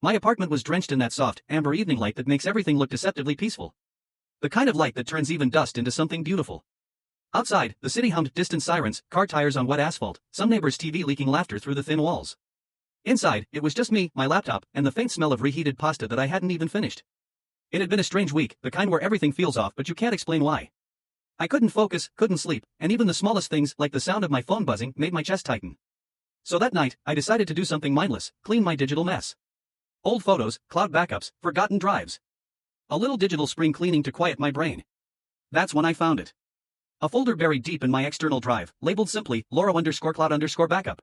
My apartment was drenched in that soft, amber evening light that makes everything look deceptively peaceful. The kind of light that turns even dust into something beautiful. Outside, the city hummed distant sirens, car tires on wet asphalt, some neighbor's TV leaking laughter through the thin walls. Inside, it was just me, my laptop, and the faint smell of reheated pasta that I hadn't even finished. It had been a strange week, the kind where everything feels off but you can't explain why. I couldn't focus, couldn't sleep, and even the smallest things, like the sound of my phone buzzing, made my chest tighten. So that night, I decided to do something mindless, clean my digital mess. Old photos, cloud backups, forgotten drives. A little digital spring cleaning to quiet my brain. That's when I found it. A folder buried deep in my external drive, labeled simply, Laura_cloud_backup.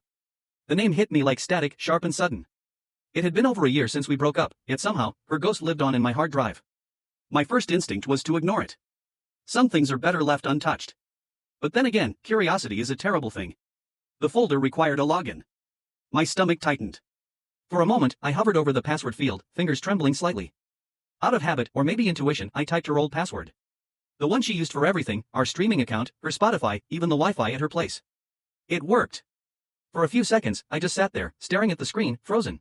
The name hit me like static, sharp and sudden. It had been over a year since we broke up, yet somehow, her ghost lived on in my hard drive. My first instinct was to ignore it. Some things are better left untouched. But then again, curiosity is a terrible thing. The folder required a login. My stomach tightened. For a moment, I hovered over the password field, fingers trembling slightly. Out of habit, or maybe intuition, I typed her old password. The one she used for everything, our streaming account, her Spotify, even the Wi-Fi at her place. It worked. For a few seconds, I just sat there, staring at the screen, frozen.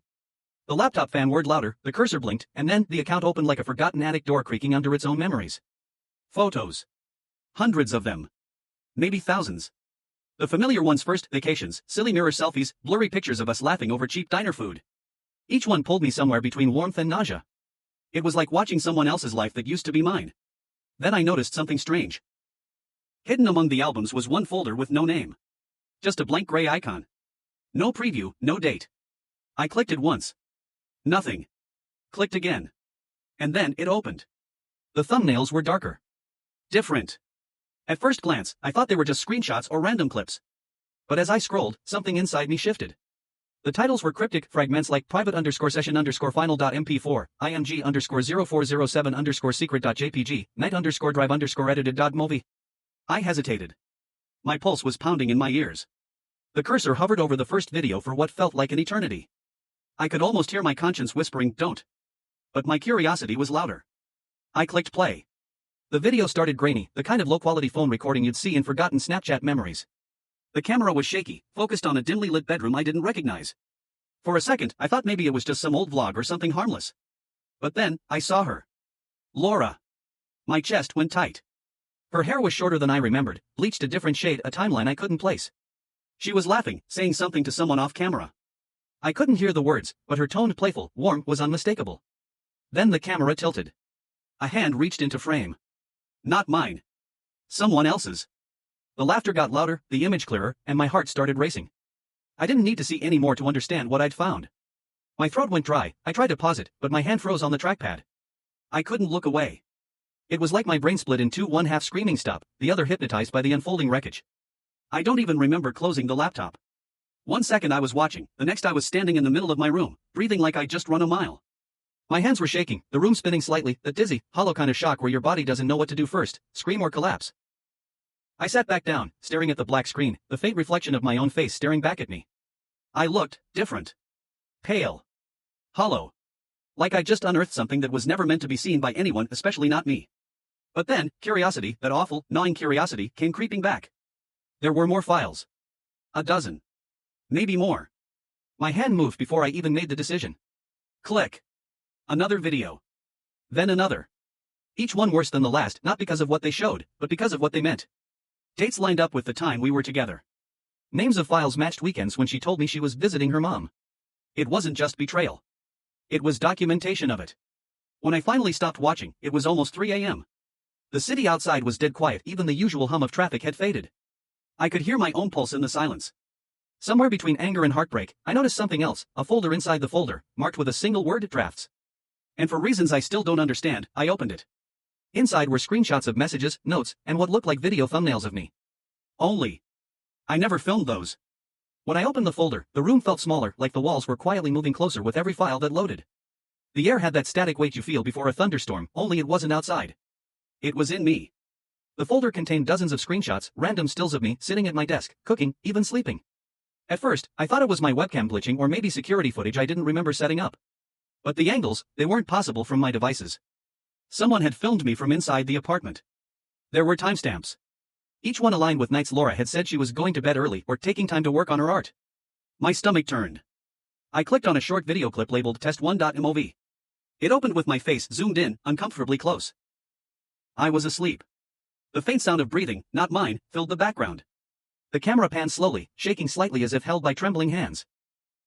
The laptop fan whirred louder, the cursor blinked, and then the account opened like a forgotten attic door creaking under its own memories. Photos. Hundreds of them. Maybe thousands. The familiar ones first, vacations, silly mirror selfies, blurry pictures of us laughing over cheap diner food. Each one pulled me somewhere between warmth and nausea. It was like watching someone else's life that used to be mine. Then I noticed something strange. Hidden among the albums was one folder with no name. Just a blank gray icon. No preview, no date. I clicked it once. Nothing. Clicked again. And then it opened. The thumbnails were darker. Different. At first glance, I thought they were just screenshots or random clips. But as I scrolled, something inside me shifted. The titles were cryptic, fragments like private_session_final.mp4, img_0407_secret.jpg, night_drive_edited.movie. I hesitated. My pulse was pounding in my ears. The cursor hovered over the first video for what felt like an eternity. I could almost hear my conscience whispering, "Don't." But my curiosity was louder. I clicked play. The video started grainy, the kind of low-quality phone recording you'd see in forgotten Snapchat memories. The camera was shaky, focused on a dimly lit bedroom I didn't recognize. For a second, I thought maybe it was just some old vlog or something harmless. But then, I saw her. Laura. My chest went tight. Her hair was shorter than I remembered, bleached a different shade, a timeline I couldn't place. She was laughing, saying something to someone off camera. I couldn't hear the words, but her tone, playful, warm, was unmistakable. Then the camera tilted. A hand reached into frame. Not mine. Someone else's. The laughter got louder, the image clearer, and my heart started racing. I didn't need to see any more to understand what I'd found. My throat went dry, I tried to pause it, but my hand froze on the trackpad. I couldn't look away. It was like my brain split in two, one half screaming stop, the other hypnotized by the unfolding wreckage. I don't even remember closing the laptop. 1 second I was watching, the next I was standing in the middle of my room, breathing like I'd just run a mile. My hands were shaking, the room spinning slightly, that dizzy, hollow kind of shock where your body doesn't know what to do first, scream or collapse. I sat back down, staring at the black screen, the faint reflection of my own face staring back at me. I looked different. Pale. Hollow. Like I just unearthed something that was never meant to be seen by anyone, especially not me. But then, curiosity, that awful, gnawing curiosity, came creeping back. There were more files. A dozen. Maybe more. My hand moved before I even made the decision. Click. Another video. Then another. Each one worse than the last, not because of what they showed, but because of what they meant. Dates lined up with the time we were together. Names of files matched weekends when she told me she was visiting her mom. It wasn't just betrayal. It was documentation of it. When I finally stopped watching, it was almost 3 a.m. The city outside was dead quiet, even the usual hum of traffic had faded. I could hear my own pulse in the silence. Somewhere between anger and heartbreak, I noticed something else, a folder inside the folder, marked with a single word, drafts. And for reasons I still don't understand, I opened it. Inside were screenshots of messages, notes, and what looked like video thumbnails of me. Only. I never filmed those. When I opened the folder, the room felt smaller, like the walls were quietly moving closer with every file that loaded. The air had that static weight you feel before a thunderstorm, only it wasn't outside. It was in me. The folder contained dozens of screenshots, random stills of me sitting at my desk, cooking, even sleeping. At first, I thought it was my webcam glitching or maybe security footage I didn't remember setting up. But the angles, they weren't possible from my devices. Someone had filmed me from inside the apartment. There were timestamps. Each one aligned with nights Laura had said she was going to bed early or taking time to work on her art. My stomach turned. I clicked on a short video clip labeled test1.mov. It opened with my face zoomed in, uncomfortably close. I was asleep. The faint sound of breathing, not mine, filled the background. The camera panned slowly, shaking slightly as if held by trembling hands.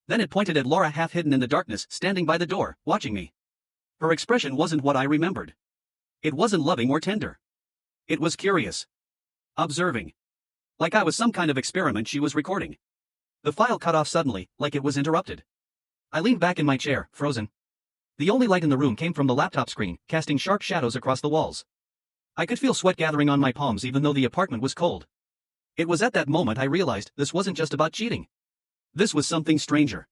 Then it pointed at Laura half hidden in the darkness, standing by the door, watching me. Her expression wasn't what I remembered. It wasn't loving or tender. It was curious. Observing. Like I was some kind of experiment she was recording. The file cut off suddenly, like it was interrupted. I leaned back in my chair, frozen. The only light in the room came from the laptop screen, casting sharp shadows across the walls. I could feel sweat gathering on my palms even though the apartment was cold. It was at that moment I realized this wasn't just about cheating. This was something stranger.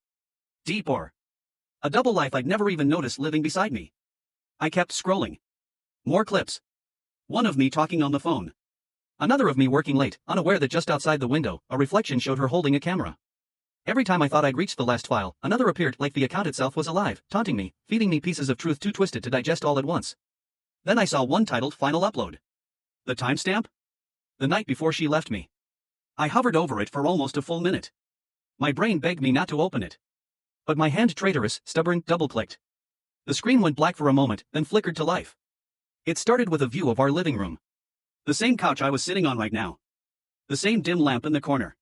Deeper. A double life I'd never even noticed living beside me. I kept scrolling. More clips. One of me talking on the phone. Another of me working late, unaware that just outside the window, a reflection showed her holding a camera. Every time I thought I'd reached the last file, another appeared like the account itself was alive, taunting me, feeding me pieces of truth too twisted to digest all at once. Then I saw one titled Final Upload. The timestamp? The night before she left me. I hovered over it for almost a full minute. My brain begged me not to open it. But my hand, traitorous, stubborn, double-clicked. The screen went black for a moment, then flickered to life. It started with a view of our living room. The same couch I was sitting on right now. The same dim lamp in the corner.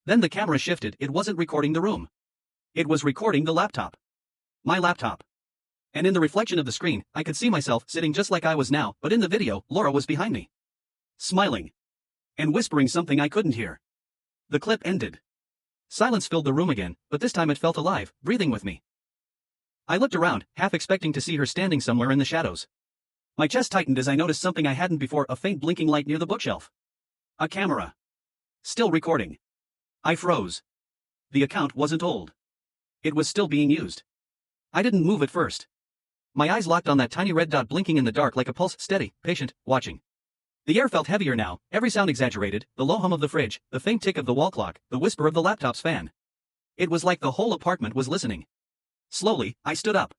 Then the camera shifted. It wasn't recording the room. It was recording the laptop. My laptop. And in the reflection of the screen, I could see myself sitting just like I was now, but in the video, Laura was behind me. Smiling. And whispering something I couldn't hear. The clip ended. Silence filled the room again, but this time it felt alive, breathing with me. I looked around, half expecting to see her standing somewhere in the shadows. My chest tightened as I noticed something I hadn't before, a faint blinking light near the bookshelf. A camera. Still recording. I froze. The account wasn't old. It was still being used. I didn't move at first. My eyes locked on that tiny red dot blinking in the dark like a pulse, steady, patient, watching. The air felt heavier now, every sound exaggerated, the low hum of the fridge, the faint tick of the wall clock, the whisper of the laptop's fan. It was like the whole apartment was listening. Slowly, I stood up.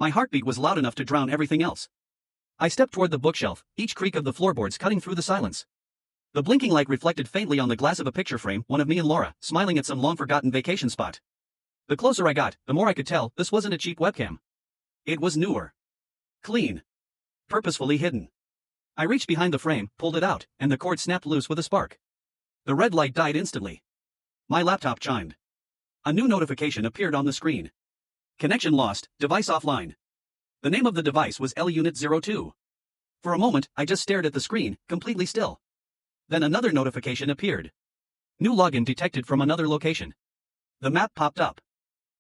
My heartbeat was loud enough to drown everything else. I stepped toward the bookshelf, each creak of the floorboards cutting through the silence. The blinking light reflected faintly on the glass of a picture frame, one of me and Laura, smiling at some long-forgotten vacation spot. The closer I got, the more I could tell this wasn't a cheap webcam. It was newer. Clean. Purposefully hidden. I reached behind the frame, pulled it out, and the cord snapped loose with a spark. The red light died instantly. My laptop chimed. A new notification appeared on the screen. Connection lost, device offline. The name of the device was LUnit02. For a moment, I just stared at the screen, completely still. Then another notification appeared. New login detected from another location. The map popped up.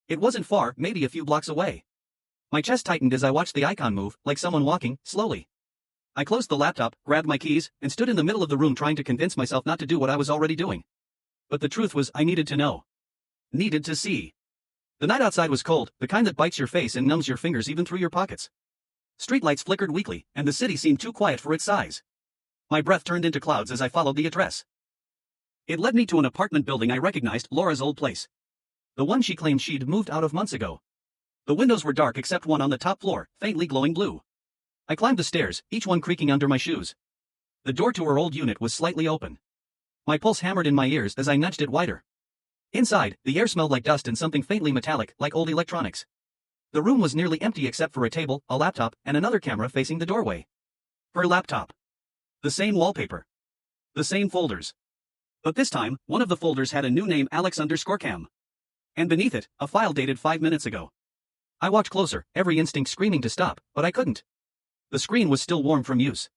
It wasn't far, maybe a few blocks away. My chest tightened as I watched the icon move, like someone walking, slowly. I closed the laptop, grabbed my keys, and stood in the middle of the room trying to convince myself not to do what I was already doing. But the truth was, I needed to know. Needed to see. The night outside was cold, the kind that bites your face and numbs your fingers even through your pockets. Streetlights flickered weakly, and the city seemed too quiet for its size. My breath turned into clouds as I followed the address. It led me to an apartment building I recognized, Laura's old place. The one she claimed she'd moved out of months ago. The windows were dark except one on the top floor, faintly glowing blue. I climbed the stairs, each one creaking under my shoes. The door to her old unit was slightly open. My pulse hammered in my ears as I nudged it wider. Inside, the air smelled like dust and something faintly metallic, like old electronics. The room was nearly empty except for a table, a laptop, and another camera facing the doorway. Her laptop. The same wallpaper. The same folders. But this time, one of the folders had a new name, Alex_Cam. And beneath it, a file dated 5 minutes ago. I walked closer, every instinct screaming to stop, but I couldn't. The screen was still warm from use.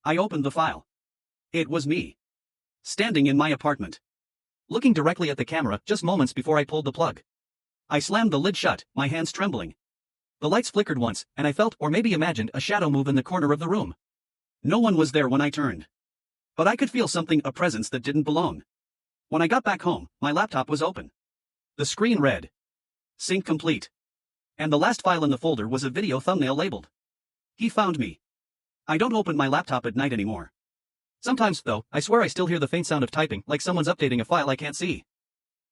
I opened the file. It was me. Standing in my apartment. Looking directly at the camera just moments before I pulled the plug. I slammed the lid shut, my hands trembling. The lights flickered once, and I felt, or maybe imagined, a shadow move in the corner of the room. No one was there when I turned. But I could feel something, a presence that didn't belong. When I got back home, my laptop was open. The screen read. Sync complete. And the last file in the folder was a video thumbnail labeled. He found me. I don't open my laptop at night anymore. Sometimes, though, I swear I still hear the faint sound of typing, like someone's updating a file I can't see.